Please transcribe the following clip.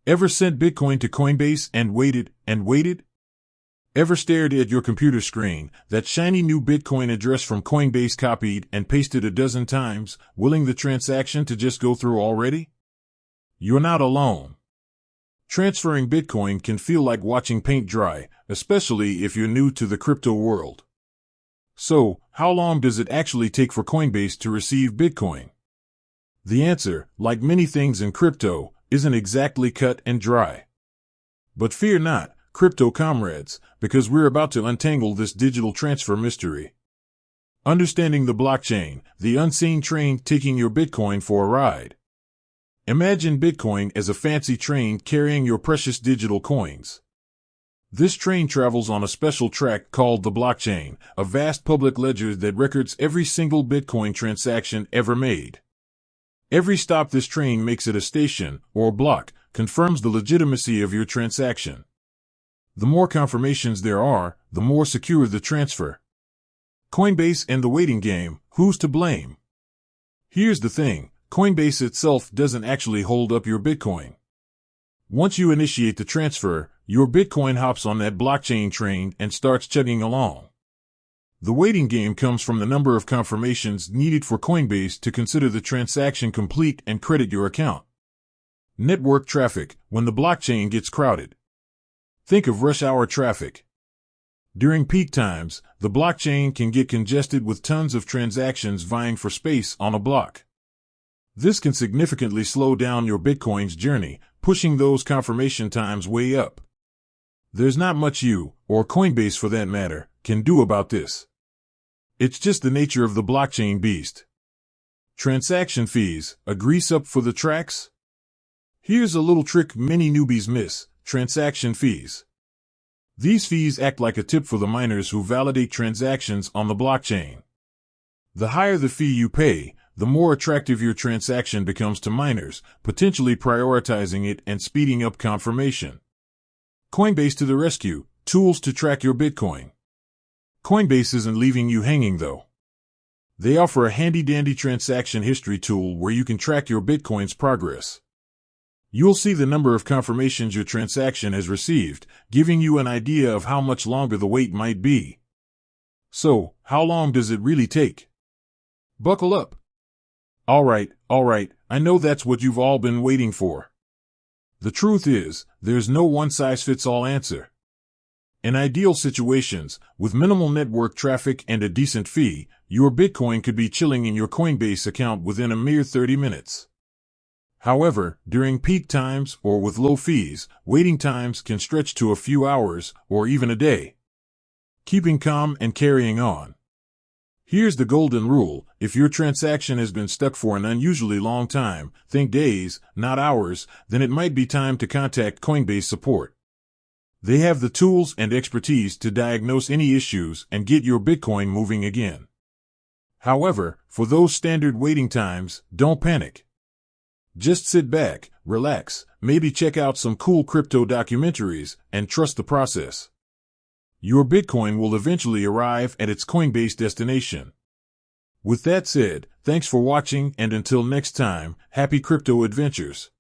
Ever sent Bitcoin to Coinbase and waited and waited? Ever stared at your computer screen, that shiny new Bitcoin address from Coinbase copied and pasted a dozen times, willing the transaction to just go through already? You're not alone. Transferring Bitcoin can feel like watching paint dry, especially if you're new to the crypto world. So, how long does it actually take for Coinbase to receive Bitcoin? The answer, like many things in crypto, isn't exactly cut and dry. But fear not, crypto comrades, because we're about to untangle this digital transfer mystery. Understanding the blockchain, the unseen train taking your Bitcoin for a ride. Imagine Bitcoin as a fancy train carrying your precious digital coins. This train travels on a special track called the blockchain, a vast public ledger that records every single Bitcoin transaction ever made. Every stop this train makes at a station or block confirms the legitimacy of your transaction. The more confirmations there are, the more secure the transfer. Coinbase and the waiting game, who's to blame? Here's the thing, Coinbase itself doesn't actually hold up your Bitcoin. Once you initiate the transfer, your Bitcoin hops on that blockchain train and starts chugging along. The waiting game comes from the number of confirmations needed for Coinbase to consider the transaction complete and credit your account. Network traffic, when the blockchain gets crowded. Think of rush hour traffic. During peak times, the blockchain can get congested with tons of transactions vying for space on a block. This can significantly slow down your Bitcoin's journey, pushing those confirmation times way up. There's not much you, or Coinbase for that matter, can do about this. It's just the nature of the blockchain beast. Transaction fees, a grease up for the tracks? Here's a little trick many newbies miss, transaction fees. These fees act like a tip for the miners who validate transactions on the blockchain. The higher the fee you pay, the more attractive your transaction becomes to miners, potentially prioritizing it and speeding up confirmation. Coinbase to the rescue, tools to track your Bitcoin. Coinbase isn't leaving you hanging though. They offer a handy-dandy transaction history tool where you can track your Bitcoin's progress. You'll see the number of confirmations your transaction has received, giving you an idea of how much longer the wait might be. So, how long does it really take? Buckle up. All right, I know that's what you've all been waiting for. The truth is, there's no one-size-fits-all answer. In ideal situations, with minimal network traffic and a decent fee, your Bitcoin could be chilling in your Coinbase account within a mere 30 minutes. However, during peak times or with low fees, waiting times can stretch to a few hours or even a day. Keeping calm and carrying on. Here's the golden rule, if your transaction has been stuck for an unusually long time, think days, not hours, then it might be time to contact Coinbase support. They have the tools and expertise to diagnose any issues and get your Bitcoin moving again. However, for those standard waiting times, don't panic. Just sit back, relax, maybe check out some cool crypto documentaries, and trust the process. Your Bitcoin will eventually arrive at its Coinbase destination. With that said, thanks for watching and until next time, happy crypto adventures.